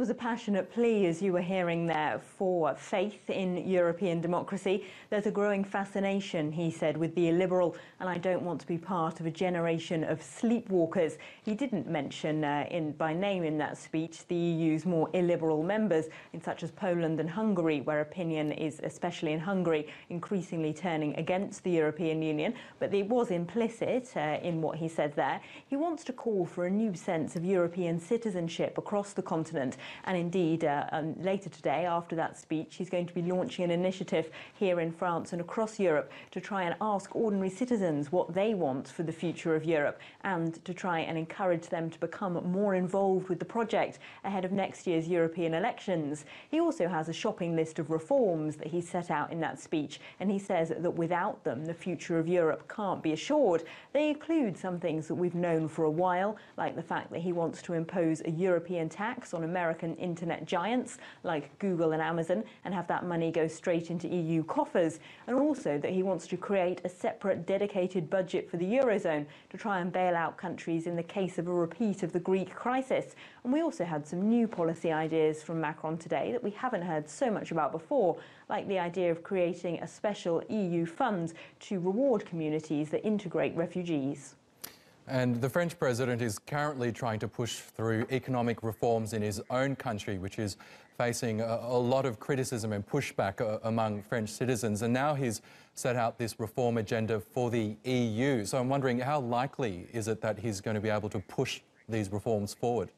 was a passionate plea, as you were hearing there, for faith in European democracy. There's a growing fascination, he said, with the illiberal, and I don't want to be part of a generation of sleepwalkers. He didn't mention by name in that speech the EU's more illiberal members, such as Poland and Hungary, where opinion is, especially in Hungary, increasingly turning against the European Union. But it was implicit in what he said there. He wants to call for a new sense of European citizenship across the continent. And indeed, later today, after that speech, he's going to be launching an initiative here in France and across Europe to try and ask ordinary citizens what they want for the future of Europe, and to try and encourage them to become more involved with the project ahead of next year's European elections. He also has a shopping list of reforms that he set out in that speech, and he says that without them, the future of Europe can't be assured. They include some things that we've known for a while, like the fact that he wants to impose a European tax on American internet giants like Google and Amazon and have that money go straight into EU coffers, and also that he wants to create a separate dedicated budget for the Eurozone to try and bail out countries in the case of a repeat of the Greek crisis. And we also had some new policy ideas from Macron today that we haven't heard so much about before, like the idea of creating a special EU fund to reward communities that integrate refugees. And the French president is currently trying to push through economic reforms in his own country, which is facing a lot of criticism and pushback among French citizens. And now he's set out this reform agenda for the EU. So I'm wondering, how likely is it that he's going to be able to push these reforms forward?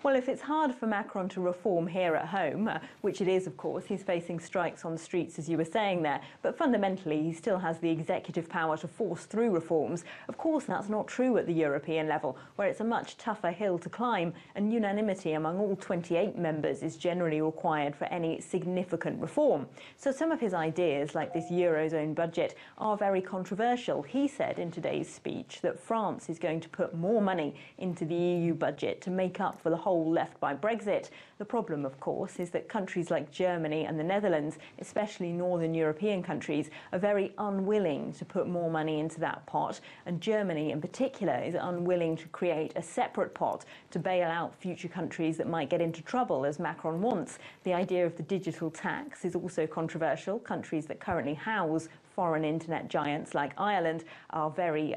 Well, if it's hard for Macron to reform here at home, which it is, of course, he's facing strikes on the streets, as you were saying there, but fundamentally he still has the executive power to force through reforms. Of course, that's not true at the European level, where it's a much tougher hill to climb, and unanimity among all 28 members is generally required for any significant reform. So some of his ideas, like this Eurozone budget, are very controversial. He said in today's speech that France is going to put more money into the EU budget to make up for the hole left by Brexit. The problem, of course, is that countries like Germany and the Netherlands, especially northern European countries, are very unwilling to put more money into that pot, and Germany in particular is unwilling to create a separate pot to bail out future countries that might get into trouble, as Macron wants. The idea of the digital tax is also controversial. Countries that currently house foreign internet giants like Ireland are very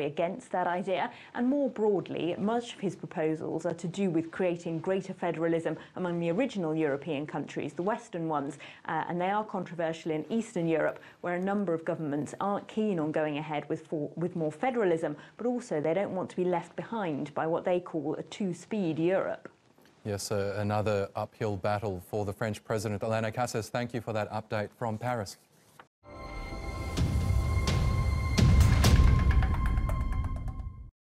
against that idea. And more broadly, much of his proposals are to do with creating greater federalism among the original European countries, the Western ones, and they are controversial in Eastern Europe, where a number of governments aren't keen on going ahead with more federalism, but also they don't want to be left behind by what they call a two-speed Europe. Yes, another uphill battle for the French president. Elena Casas, thank you for that update from Paris.